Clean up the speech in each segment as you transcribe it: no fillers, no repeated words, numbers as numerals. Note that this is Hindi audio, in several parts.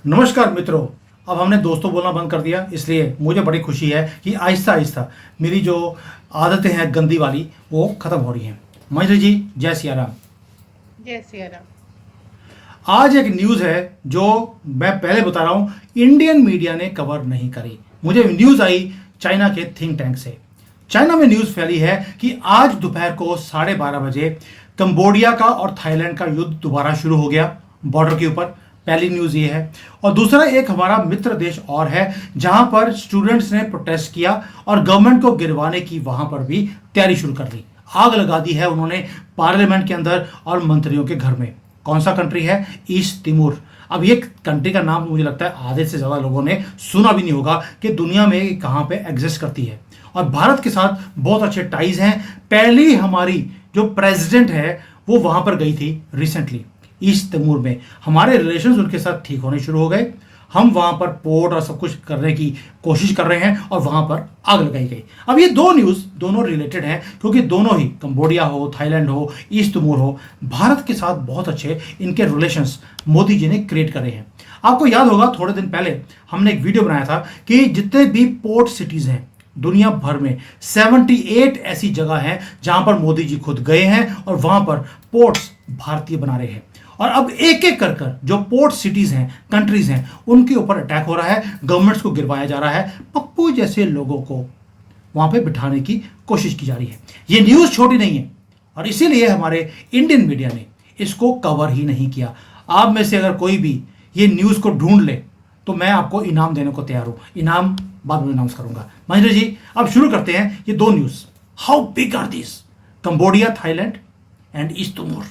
नमस्कार मित्रों। अब हमने दोस्तों बोलना बंद कर दिया, इसलिए मुझे बड़ी खुशी है कि आहिस्ता आहिस्ता मेरी जो आदतें हैं गंदी वाली वो ख़त्म हो रही हैं। मंजरी जी, जय सिया राम। जय सिया राम। आज एक न्यूज़ है जो मैं पहले बता रहा हूँ, इंडियन मीडिया ने कवर नहीं करी। मुझे न्यूज़ आई चाइना के थिंक टैंक से। चाइना में न्यूज़ फैली है कि आज दोपहर को 12:30 बजे कंबोडिया का और थाईलैंड का युद्ध दोबारा शुरू हो गया बॉर्डर के ऊपर। पहली न्यूज़ ये है। और दूसरा, एक हमारा मित्र देश और है जहां पर स्टूडेंट्स ने प्रोटेस्ट किया और गवर्नमेंट को गिरवाने की वहां पर भी तैयारी शुरू कर दी। आग लगा दी है उन्होंने पार्लियामेंट के अंदर और मंत्रियों के घर में। कौन सा कंट्री है? East Timor. अब ये कंट्री का नाम मुझे लगता है आधे से ज़्यादा लोगों ने सुना भी नहीं होगा कि दुनिया में कहाँ पे एग्जिस्ट करती है। और भारत के साथ बहुत अच्छे टाइज हैं। पहली हमारी जो प्रेसिडेंट है वो वहाँ पर गई थी रिसेंटली ईस्ट तिमोर में। हमारे रिलेशंस उनके साथ ठीक होने शुरू हो गए। हम वहाँ पर पोर्ट और सब कुछ करने की कोशिश कर रहे हैं और वहाँ पर आग लगाई गई। अब ये दो न्यूज़ दोनों रिलेटेड हैं क्योंकि दोनों ही कंबोडिया हो, थाईलैंड हो, ईस्ट तिमोर हो, भारत के साथ बहुत अच्छे इनके रिलेशंस मोदी जी ने क्रिएट करे हैं। आपको याद होगा थोड़े दिन पहले हमने एक वीडियो बनाया था कि जितने भी पोर्ट सिटीज़ हैं दुनिया भर में 78 ऐसी जगह हैं जहां पर मोदी जी खुद गए हैं और वहां पर पोर्ट्स भारतीय बना रहे हैं। और अब एक एक कर कर जो पोर्ट सिटीज हैं, कंट्रीज हैं, उनके ऊपर अटैक हो रहा है, गवर्नमेंट्स को गिरवाया जा रहा है, पप्पू जैसे लोगों को वहां पे बिठाने की कोशिश की जा रही है। ये न्यूज़ छोटी नहीं है और इसीलिए हमारे इंडियन मीडिया ने इसको कवर ही नहीं किया। आप में से अगर कोई भी ये न्यूज़ को ढूंढ ले तो मैं आपको इनाम देने को तैयार हूं। इनाम बाद में अनाउंस करूंगा। महेंद्र जी, अब शुरू करते हैं ये दो news. How big are this? Cambodia, Thailand and East Timor.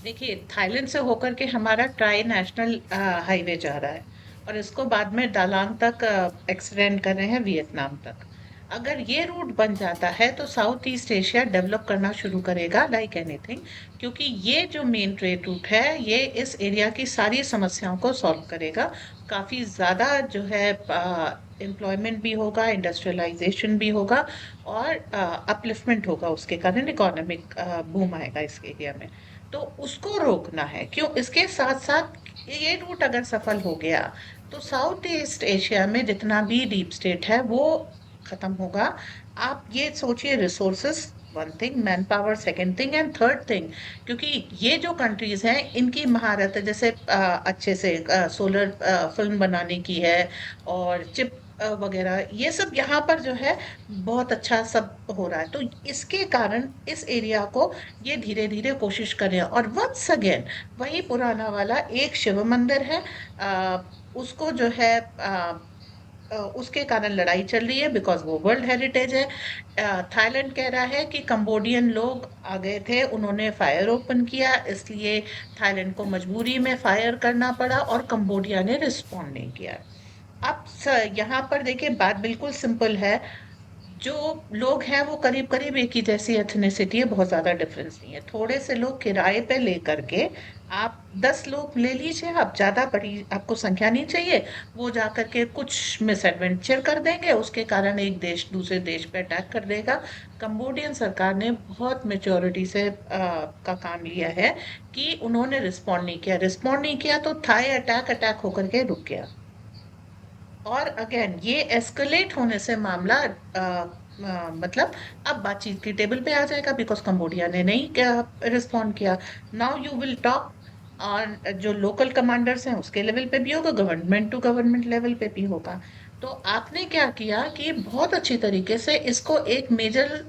देखिए, थाईलैंड से होकर के हमारा ट्राई नेशनल हाईवे जा रहा है और इसको बाद में डालांग तक एक्सटेंड कर रहे हैं, वियतनाम तक। अगर ये रूट बन जाता है तो साउथ ईस्ट एशिया डेवलप करना शुरू करेगा लाइक एनीथिंग, क्योंकि ये जो मेन ट्रेड रूट है ये इस एरिया की सारी समस्याओं को सॉल्व करेगा। काफी ज्यादा जो है एम्प्लॉयमेंट भी होगा, इंडस्ट्रियलाइजेशन भी होगा और अपलिफ्टमेंट होगा, उसके कारण इकोनॉमिक बूम आएगा इस एरिया में। तो उसको रोकना है। क्यों? इसके साथ साथ ये रूट अगर सफल हो गया तो साउथ ईस्ट एशिया में जितना भी डीप स्टेट है वो खत्म होगा। आप ये सोचिए, resources one thing, man power second thing and third thing, क्योंकि ये जो कंट्रीज हैं इनकी महारत है, जैसे अच्छे से सोलर फिल्म बनाने की है और चिप वगैरह, ये सब यहाँ पर जो है बहुत अच्छा सब हो रहा है। तो इसके कारण इस एरिया को ये धीरे धीरे कोशिश कर रहे हैं। और वंस अगेन वही पुराना वाला एक शिव मंदिर है, उसको जो है उसके कारण लड़ाई चल रही है बिकॉज वो वर्ल्ड हेरिटेज है। थाईलैंड कह रहा है कि कंबोडियन लोग आ गए थे, उन्होंने फायर ओपन किया, इसलिए थाईलैंड को मजबूरी में फायर करना पड़ा और कंबोडिया ने रिस्पॉन्ड नहीं किया। अब यहाँ पर देखिए, बात बिल्कुल सिंपल है। जो लोग हैं वो करीब करीब एक ही जैसी एथनिसिटी है, बहुत ज्यादा डिफरेंस नहीं है। थोड़े से लोग किराए पे लेकर के, आप 10 लोग ले लीजिए, आप ज्यादा बड़ी आपको संख्या नहीं चाहिए, वो जाकर के कुछ मिस एडवेंचर कर देंगे, उसके कारण एक देश दूसरे देश पे अटैक कर देगा। कंबोडियन सरकार ने बहुत मेच्योरिटी से का काम लिया है कि उन्होंने रिस्पॉन्ड नहीं किया तो थाई अटैक अटैक होकर के रुक गया। और अगेन ये एस्केलेट होने से मामला मतलब अब बातचीत की टेबल पे आ जाएगा बिकॉज कंबोडिया ने नहीं रिस्पॉन्ड किया। नाउ यू विल टॉक, और जो लोकल कमांडर्स हैं उसके लेवल पे भी होगा, गवर्नमेंट टू गवर्नमेंट लेवल पे भी होगा। तो आपने क्या किया कि बहुत अच्छी तरीके से इसको एक मेजर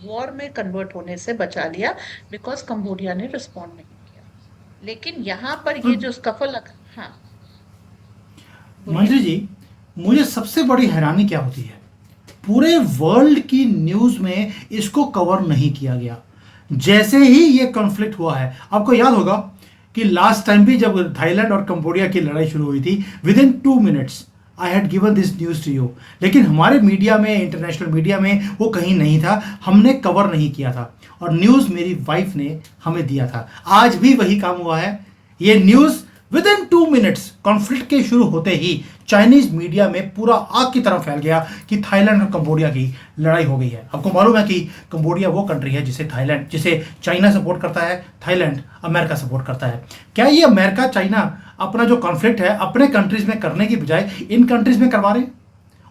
वॉर में कन्वर्ट होने से बचा लिया बिकॉज कंबोडिया ने रिस्पॉन्ड नहीं किया। लेकिन यहाँ पर ये जो स्कफल, हाँ बोलिए। मंजरी जी, मुझे सबसे बड़ी हैरानी क्या होती है, पूरे वर्ल्ड की न्यूज़ में इसको कवर नहीं किया गया। जैसे ही ये कॉन्फ्लिक्ट हुआ है, आपको याद होगा कि लास्ट टाइम भी जब थाईलैंड और कंबोडिया की लड़ाई शुरू हुई थी, within 2 minutes I had given this news to you. लेकिन हमारे मीडिया में, इंटरनेशनल मीडिया में वो कहीं नहीं था, हमने कवर नहीं किया था और न्यूज़ मेरी वाइफ ने हमें दिया था। आज भी वही काम हुआ है। ये news with in 2 minutes conflict के शुरू होते ही चाइनीज मीडिया में पूरा आग की तरह फैल गया कि थाईलैंड और कंबोडिया की लड़ाई हो गई है। आपको मालूम है कि कंबोडिया वो कंट्री है जिसे चाइना सपोर्ट करता है, थाईलैंड अमेरिका सपोर्ट करता है। क्या ये अमेरिका चाइना अपना जो कॉन्फ्लिक्ट है अपने कंट्रीज में करने की बजाय इन कंट्रीज में करवा रहे हैं।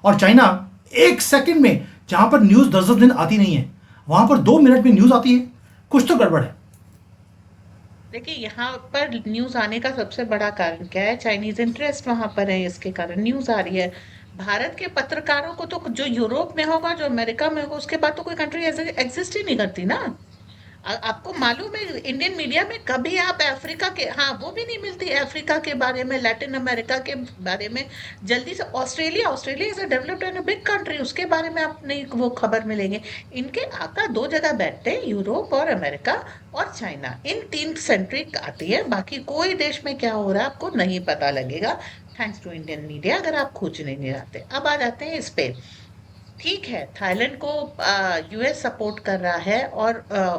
और चाइना एक सेकंड में, जहां पर न्यूज 10-10 दिन आती नहीं है, वहां पर 2 मिनट में न्यूज आती है। कुछ तो गड़बड़ है। देखिए, यहाँ पर न्यूज आने का सबसे बड़ा कारण क्या है? चाइनीज इंटरेस्ट वहां पर है, इसके कारण न्यूज आ रही है। भारत के पत्रकारों को तो, जो यूरोप में होगा, जो अमेरिका में होगा, उसके बाद तो कोई कंट्री एग्जिस्ट ही नहीं करती ना। आपको मालूम है, इंडियन मीडिया में कभी आप अफ्रीका के, हाँ, वो भी नहीं मिलती, अफ्रीका के बारे में, लैटिन अमेरिका के बारे में। जल्दी से Australia is a developed and big country, उसके बारे में आप नहीं वो खबर मिलेंगे। इनके आका 2 जगह बैठते हैं, यूरोप और अमेरिका और चाइना, इन 3 सेंट्रिक आती है। बाकी कोई देश में क्या हो रहा है आपको नहीं पता लगेगा, थैंक्स टू इंडियन मीडिया, अगर आप खोजने नहीं जाते। अब आ जाते हैं इस पे। ठीक है, थाईलैंड को यूएस सपोर्ट कर रहा है, और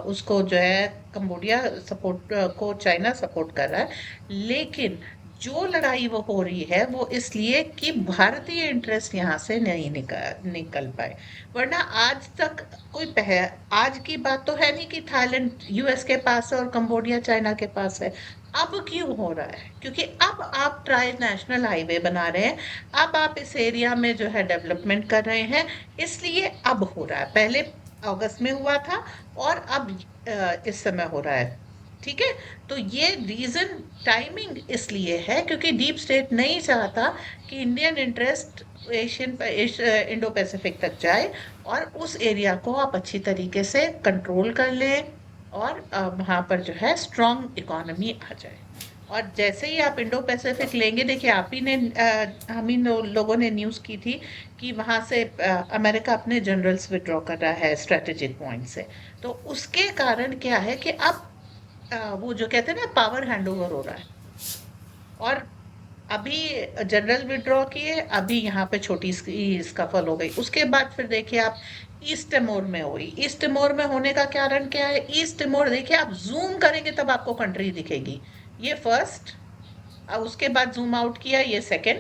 उसको जो है कंबोडिया सपोर्ट को चाइना सपोर्ट कर रहा है। लेकिन जो लड़ाई वो हो रही है वो इसलिए कि भारतीय इंटरेस्ट यहाँ से नहीं निकल पाए। वरना आज तक आज की बात तो है नहीं कि थाईलैंड यूएस के पास है और कंबोडिया चाइना के पास है। अब क्यों हो रहा है? क्योंकि अब आप ट्राई नेशनल हाईवे बना रहे हैं, अब आप इस एरिया में जो है डेवलपमेंट कर रहे हैं, इसलिए अब हो रहा है। पहले अगस्त में हुआ था और अब इस समय हो रहा है। ठीक है, तो ये रीजन, टाइमिंग इसलिए है क्योंकि डीप स्टेट नहीं चाहता कि इंडियन इंटरेस्ट इंडो पैसिफिक तक जाए, और उस एरिया को आप अच्छी तरीके से कंट्रोल कर लें, और वहाँ पर जो है स्ट्रॉन्ग इकोनॉमी आ जाए। और जैसे ही आप इंडो पैसिफिक लेंगे, देखिए, आप ही ने हम ही लोगों ने न्यूज़ की थी कि वहाँ से अमेरिका अपने जनरल्स विड्रॉ कर रहा है स्ट्रेटेजिक पॉइंट से। तो उसके कारण क्या है कि अब वो जो कहते हैं ना, पावर हैंडओवर हो रहा है। और अभी जनरल विड्रॉ किए, अभी यहाँ पे छोटी स्कफल हो गई। उसके बाद फिर देखिए आप ईस्ट तिमोर में हुई। ईस्ट तिमोर में होने का कारण क्या है? ईस्ट तिमोर, देखिए, आप जूम करेंगे तब आपको कंट्री दिखेगी। ये फर्स्ट, अब उसके बाद जूम आउट किया, ये सेकंड,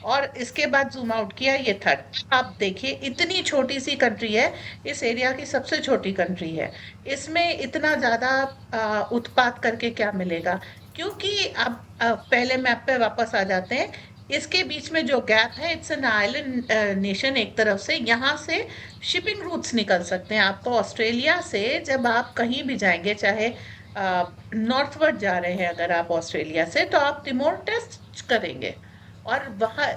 और इसके बाद जूम आउट किया, ये थर्ड। आप देखिए, इतनी छोटी सी कंट्री है, इस एरिया की सबसे छोटी कंट्री है, इसमें इतना ज्यादा उत्पात करके क्या मिलेगा? क्योंकि अब पहले मैप पे वापस आ जाते हैं। इसके बीच में जो गैप है, इट्स एन आइलैंड नेशन एक तरफ से, यहाँ से शिपिंग रूट्स निकल सकते हैं आपको। ऑस्ट्रेलिया से जब आप कहीं भी जाएंगे, चाहे नॉर्थवर्ड जा रहे हैं अगर आप ऑस्ट्रेलिया से, तो आप तिमोर टेस्ट करेंगे, और वहाँ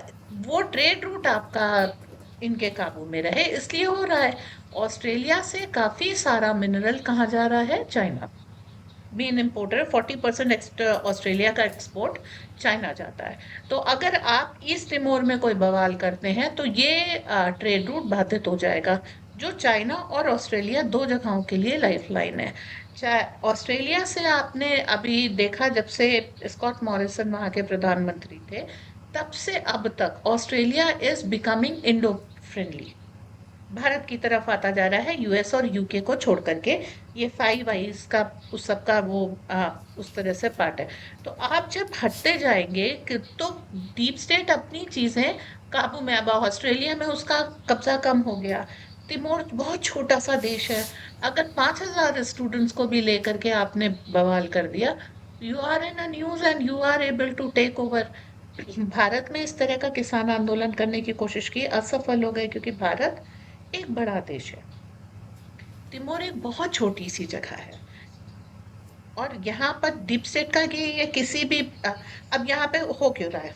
वो ट्रेड रूट आपका इनके काबू में रहे, इसलिए हो रहा है। ऑस्ट्रेलिया से काफी सारा मिनरल कहाँ जा रहा है? चाइना। मेन इम्पोर्टर 40% ऑस्ट्रेलिया का एक्सपोर्ट चाइना जाता है। तो अगर आप ईस्ट तिमोर में कोई बवाल करते हैं तो ये ट्रेड रूट बाधित हो जाएगा, जो चाइना और ऑस्ट्रेलिया 2 जगहों के लिए लाइफलाइन है। चाहे ऑस्ट्रेलिया से आपने अभी देखा, जब से स्कॉट मॉरिसन वहाँ के प्रधानमंत्री थे, तब से अब तक Australia is becoming Indo friendly, Bharat की तरफ आता जा रहा है, यूएस और यूके को छोड़ करके। ये फाइव आइज का उस सबका वो उस तरह से पार्ट है। तो आप जब हटते जाएंगे तो डीप स्टेट अपनी चीजें काबू में। अब ऑस्ट्रेलिया में उसका कब्जा कम हो गया। तिमोर बहुत छोटा सा देश है, अगर 5,000 स्टूडेंट्स को भी लेकर के आपने बवाल कर दिया, you are in a news and you are able to take over. Bharat में इस तरह का किसान आंदोलन करने की कोशिश की, असफल हो गए, क्योंकि भारत एक बड़ा देश है, तिमोर एक बहुत छोटी सी जगह है। और यहाँ पर डीप स्टेट का कि ये किसी भी अब यहाँ पे हो क्यों रहा है?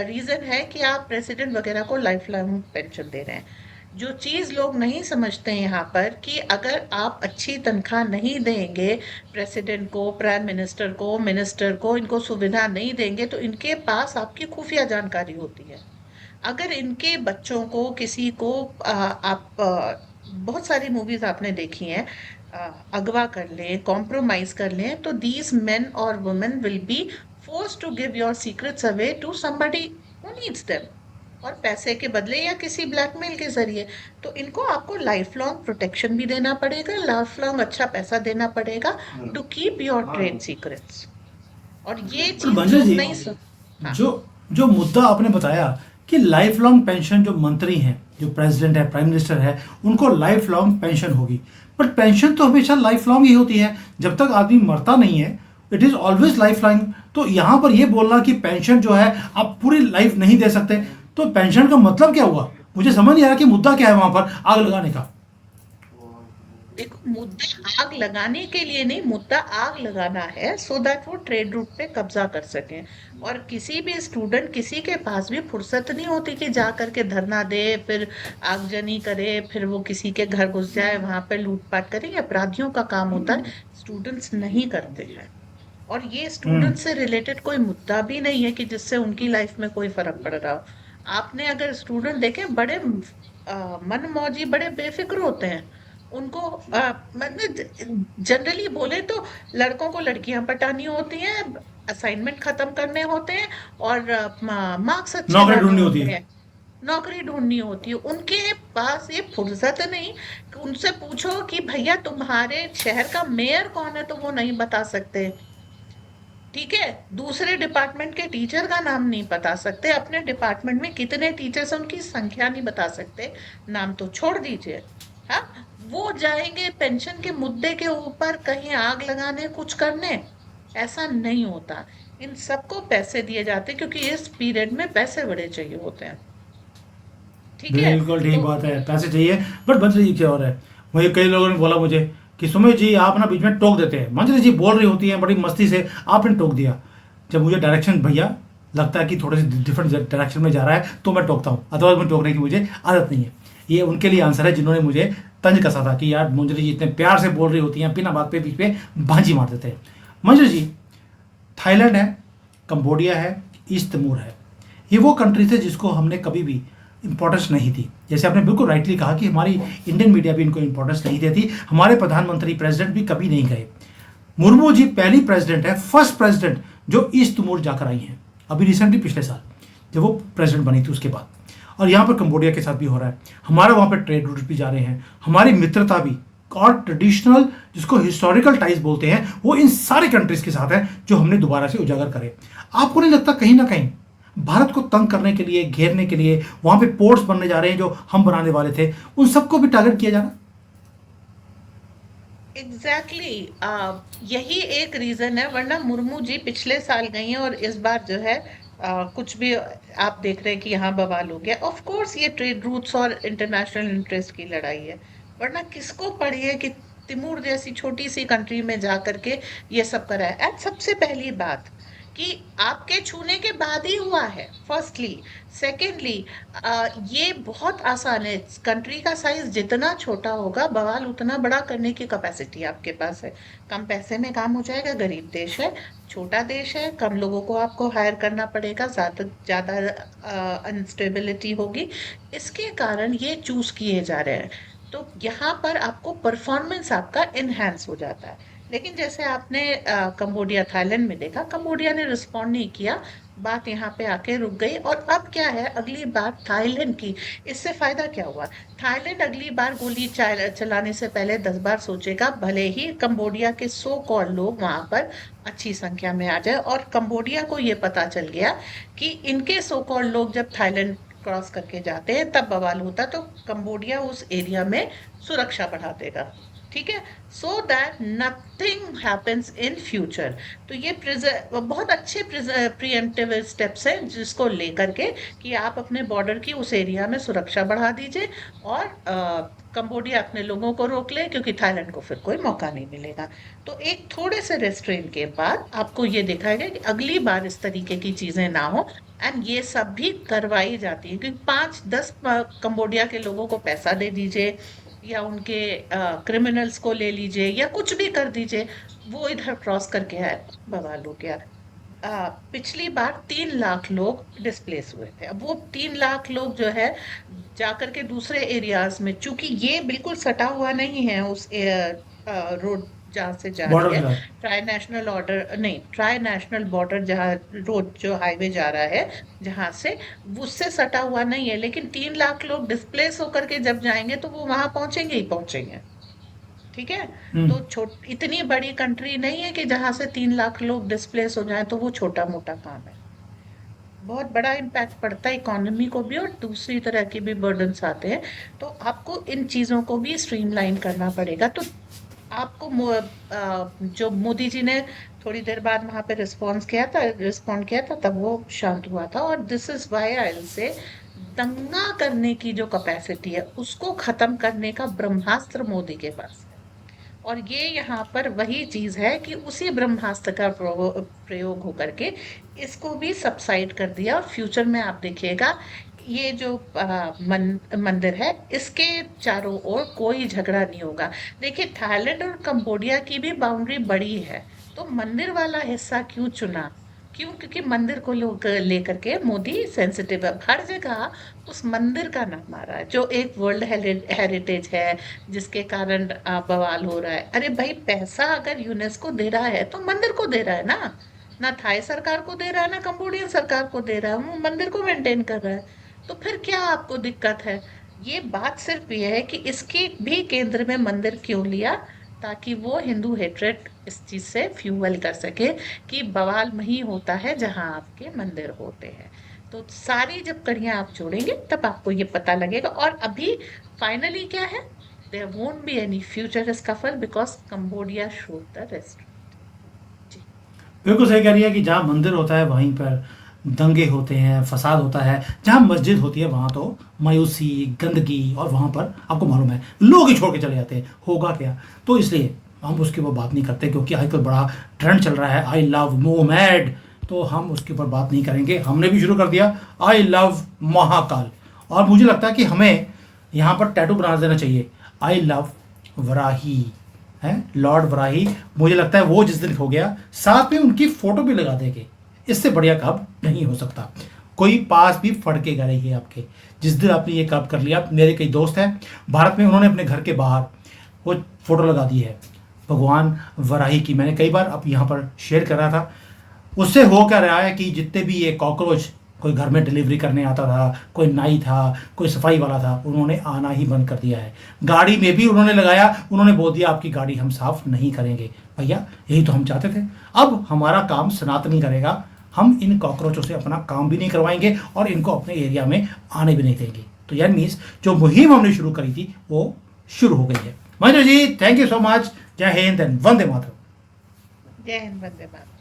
रीजन है कि आप प्रेसिडेंट वगैरह को लाइफ लॉन्ग पेंशन दे रहे हैं। जो चीज लोग नहीं समझते हैं यहाँ पर, कि अगर आप अच्छी तनख्वाह नहीं देंगे प्रेसिडेंट को, प्राइम मिनिस्टर को, मिनिस्टर को, इनको सुविधा नहीं देंगे, तो इनके पास आपकी खुफिया जानकारी होती है। अगर इनके बच्चों को, किसी को बहुत सारी मूवीज आपने देखी हैं, अगवा कर लें, कॉम्प्रोमाइज कर लें, तो दीज मेन और women will be force to give your secrets away to somebody who needs them, और पैसे के बदले या किसी ब्लैकमेल के जरिए। तो इनको आपको लाइफ लॉन्ग प्रोटेक्शन भी देना पड़ेगा, लाइफ लॉन्ग अच्छा पैसा देना पड़ेगा to keep your trade secrets. और ये पर चीज बंजर लोग जी, नहीं हाँ, जो जो मुद्दा आपने बताया कि लाइफ लॉन्ग पेंशन, जो मंत्री हैं, जो प्रेसिडेंट है, प्राइम मिनिस्टर है, उनको लाइफ लॉन्ग पेंशन होगी। बट पेंशन तो हमेशा लाइफ लॉन्ग ही होती है, जब तक आदमी मरता नहीं है। It is always life long तो यहाँ पर ये बोलना कि पेंशन जो है आप पूरी लाइफ नहीं दे सकते, तो पेंशन का मतलब क्या हुआ? मुझे समझ नहीं आ रहा कि मुद्दा क्या है वहां पर आग लगाने का। देखो, मुद्दा आग लगाने के लिए नहीं, मुद्दा आग लगाना है सो दैट वो ट्रेड रूट पे कब्जा कर सकें। और किसी भी स्टूडेंट, किसी के पास भी फुर्सत नहीं होती कि जा करके धरना दे, फिर आगजनी करे, फिर वो किसी के घर घुस जाए, वहां पे लूटपाट करे। ये अपराधियों का काम होता है, स्टूडेंट्स नहीं करते हैं। और ये हम्म। स्टूडेंट से रिलेटेड कोई मुद्दा भी नहीं है कि जिससे उनकी लाइफ में कोई फर्क पड़ रहा हो। आपने अगर स्टूडेंट देखे, बड़े मनमौजी, बड़े बेफिक्र होते हैं। उनको मतलब जनरली बोले तो लड़कों को लड़कियां पटानी होती हैं, असाइनमेंट खत्म करने होते हैं, और मार्क्स अच्छे नौकरी लाने ढूंढनी होती होते है। हैं, नौकरी ढूंढनी होती है। उनके पास ये फुर्सत नहीं कि उनसे पूछो कि भैया तुम्हारे शहर का मेयर कौन है, तो वो नहीं बता सकते। ठीक है, दूसरे डिपार्टमेंट के टीचर का नाम नहीं बता सकते, अपने डिपार्टमेंट में कितने टीचर्स हैं उनकी संख्या नहीं बता सकते, नाम तो छोड़ दीजिए। हाँ, वो जाएंगे पेंशन के मुद्दे के ऊपर कहीं आग लगाने, कुछ करने। ऐसा नहीं होता। इन सबको पैसे दिए जाते हैं क्योंकि इस पीरियड में पैसे बड़े चाहिए होते हैं। ठीक है। बिल्कुल ठीक तो बात है, पैसे चाहिए। बट मंजरी जी क्या हो रहा है, वही कई लोगों ने बोला मुझे कि सुमित जी आप ना बीच में टोक देते हैं, मंजरी जी बोल रही होती हैं बड़ी मस्ती से, आपने टोक दिया। जब मुझे डायरेक्शन भैया लगता है कि थोड़े से डिफरेंट डायरेक्शन में जा रहा है तो मैं टोकता हूँ, अदरवाइज मैं टोकने की मुझे आदत नहीं है। ये उनके लिए आंसर है जिन्होंने मुझे तंज कसा था कि यार मंजरी जी इतने प्यार से बोल रही होती हैं, बिना बात पे बीच में भांजी मार देते हैं। मंजरी जी, थाईलैंड है, कंबोडिया है, ईस्ट तिमोर है, ये वो कंट्री थे जिसको हमने कभी भी इंपॉर्टेंस नहीं दी। जैसे आपने बिल्कुल राइटली कहा कि हमारी इंडियन मीडिया भी इनको इंपॉर्टेंस नहीं देती, हमारे प्रधानमंत्री प्रेसिडेंट भी कभी नहीं गए। मुर्मू जी पहली प्रेसिडेंट है, फर्स्ट प्रेसिडेंट जो ईस्ट तिमोर जाकर आई हैं, अभी रिसेंटली पिछले साल जब वो प्रेसिडेंट बनी थी उसके बाद। और यहाँ पर कंबोडिया के साथ भी हो रहा है, हमारा वहाँ पर ट्रेड रूट भी जा रहे हैं, हमारी मित्रता भी और ट्रेडिशनल जिसको हिस्टोरिकल टाइज बोलते हैं वो इन सारे कंट्रीज के साथ है जो हमने दोबारा से उजागर करे। आपको नहीं लगता कहीं ना कहीं भारत को तंग करने के लिए, घेरने के लिए वहां पे पोर्ट्स बनने जा रहे हैं जो हम बनाने वाले थे, उन सबको भी टारगेट किया जा रहा? एग्जैक्टली यही एक रीजन है, वरना मुर्मू जी पिछले साल गई हैं और इस बार जो है कुछ भी आप देख रहे हैं कि यहाँ बवाल हो गया। ऑफ कोर्स ये ट्रेड रूट्स और इंटरनेशनल इंटरेस्ट की लड़ाई है, वरना किसको पड़ी है कि तिमूर जैसी छोटी सी कंट्री में जा करके ये सब करा है। एंड सबसे पहली बात कि आपके छूने के बाद ही हुआ है, फर्स्टली। सेकेंडली, ये बहुत आसान है, कंट्री का साइज जितना छोटा होगा बवाल उतना बड़ा करने की कैपेसिटी आपके पास है। कम पैसे में काम हो जाएगा, गरीब देश है, छोटा देश है, कम लोगों को आपको हायर करना पड़ेगा, ज्यादा ज्यादा अनस्टेबिलिटी होगी। इसके कारण ये चूज किए जा रहे हैं। तो यहाँ पर आपको परफॉर्मेंस आपका इनहेंस हो जाता है। लेकिन जैसे आपने कंबोडिया थाईलैंड में देखा, कंबोडिया ने रिस्पॉन्ड नहीं किया, बात यहाँ पे आके रुक गई। और अब क्या है, अगली बार थाईलैंड की, इससे फायदा क्या हुआ? थाईलैंड अगली बार गोली चलाने से पहले 10 बार सोचेगा, भले ही कंबोडिया के 100 करोड़ लोग वहां पर अच्छी संख्या में आ जाए। और कंबोडिया को ये पता चल गया कि इनके 100 करोड़ लोग जब थाईलैंड क्रॉस करके जाते हैं तब बवाल होता, तो कंबोडिया उस एरिया में सुरक्षा बढ़ा देगा। ठीक है, so that nothing happens in future. तो ये बहुत अच्छे प्रिएम्प्टिव स्टेप्स हैं जिसको लेकर के कि आप अपने बॉर्डर की उस एरिया में सुरक्षा बढ़ा दीजिए, और कंबोडिया अपने लोगों को रोक ले, क्योंकि थाईलैंड को फिर कोई मौका नहीं मिलेगा। तो एक थोड़े से रेस्ट्रेन के बाद आपको ये दिखाएगा कि अगली बार इस तरीके की चीजें ना हो। एंड ये सब भी करवाई जाती है क्योंकि 5-10 कंबोडिया के लोगों को पैसा दे दीजिए, या उनके क्रिमिनल्स को ले लीजिए, या कुछ भी कर दीजिए, वो इधर क्रॉस करके आए, बवाल हो गया। पिछली बार 3 लाख लोग डिस्प्लेस हुए थे। अब वो 3 लाख लोग जो है जाकर के दूसरे एरियाज में, चूंकि ये बिल्कुल सटा हुआ नहीं है उस रोड जहाँ से जा रही बॉर्डर है, के साथ। ट्राई नेशनल ऑर्डर नहीं, ट्राई नेशनल बॉर्डर जहाँ रोड जो हाईवे जा रहा है, जहाँ से, उससे सटा हुआ नहीं है। लेकिन 3 लाख लोग डिस्प्लेस होकर के जब जाएंगे तो वो वहां पहुंचेंगे ही पहुंचेंगे। ठीक है। हम्म। तो इतनी बड़ी कंट्री नहीं है कि जहां से 3 लाख लोग डिस्प्लेस हो जाए तो वो छोटा मोटा काम है। बहुत बड़ा इम्पैक्ट पड़ता है इकोनॉमी को भी, और दूसरी तरह के भी बर्डन्स आते हैं। तो आपको इन चीजों को भी स्ट्रीमलाइन करना पड़ेगा। तो आपको जो मोदी जी ने थोड़ी देर बाद वहां पे रिस्पॉन्ड किया था, तब वो शांत हुआ था। और दिस इज वाई आई से दंगा करने की जो कैपेसिटी है उसको खत्म करने का ब्रह्मास्त्र मोदी के पास है। और ये यहाँ पर वही चीज है कि उसी ब्रह्मास्त्र का प्रयोग होकर के इसको भी सबसाइड कर दिया। और फ्यूचर में आप देखिएगा ये जो मंदिर है इसके चारों ओर कोई झगड़ा नहीं होगा। देखिए थाईलैंड और कंबोडिया की भी बाउंड्री बड़ी है, तो मंदिर वाला हिस्सा क्यों चुना? क्यों? क्योंकि मंदिर को लोग लेकर के मोदी सेंसिटिव है। हर जगह उस मंदिर का नाम आ रहा है जो एक वर्ल्ड हेरिटेज है, जिसके कारण बवाल हो रहा है। अरे भाई पैसा अगर यूनेस्को दे रहा है तो मंदिर को दे रहा है ना, ना थाई सरकार को दे रहा है ना कंबोडियन सरकार को दे रहा है, वो मंदिर को मेंटेन कर रहा है। तो फिर क्या आपको दिक्कत है? ये बात सिर्फ ये है कि इसके भी केंद्र में मंदिर क्यों लिया, ताकि वो हिंदू हेट्रेड इस चीज से फ्यूअल कर सके कि बवाल वहीं होता है जहां आपके मंदिर होते हैं। तो सारी जब कड़ियां आप जोड़ेंगे तब आपको ये पता लगेगा। और अभी फाइनली क्या है, there won't be any future scuffle because Cambodia showed the rest. जी। बिल्कुल सही कह रही है कि जहाँ मंदिर होता है वहीं पर दंगे होते हैं, फसाद होता है। जहाँ मस्जिद होती है वहाँ तो मायूसी, गंदगी, और वहाँ पर आपको मालूम है लोग ही छोड़ के चले जाते हैं, होगा क्या। तो इसलिए हम उसके ऊपर बात नहीं करते, क्योंकि आजकल बड़ा ट्रेंड चल रहा है आई लव मोहम्मद, तो हम उसके ऊपर बात नहीं करेंगे। हमने भी शुरू कर दिया आई लव महाकाल, और मुझे लगता है कि हमें यहाँ पर टैटू बना देना चाहिए आई लव वराही, है लॉर्ड वराही। मुझे लगता है वो जिस दिन हो गया साथ में उनकी फोटो भी लगा देंगे, इससे बढ़िया कब नहीं हो सकता। कोई पास भी फड़केगा नहीं आपके जिस दिन आपने ये कब कर लिया। मेरे कई दोस्त हैं भारत में, उन्होंने अपने घर के बाहर वो फोटो लगा दी है भगवान वराही की। मैंने कई बार अब यहाँ पर शेयर कर रहा था। उससे हो क्या रहा है कि जितने भी ये कॉकरोच कोई घर में डिलीवरी करने आता था, कोई नाई था, कोई सफाई वाला था, उन्होंने आना ही बंद कर दिया है। गाड़ी में भी उन्होंने लगाया, उन्होंने बोल दिया आपकी गाड़ी हम साफ नहीं करेंगे। भैया यही तो हम चाहते थे। अब हमारा काम सनातनी करेगा, हम इन कॉकरोचों से अपना काम भी नहीं करवाएंगे और इनको अपने एरिया में आने भी नहीं देंगे। तो यार मीन्स जो मुहिम हमने शुरू करी थी वो शुरू हो गई है। Mahendra ji thank you so much. जय हिंद एंड वंदे मातरम। जय हिंद, वंदे मातरम।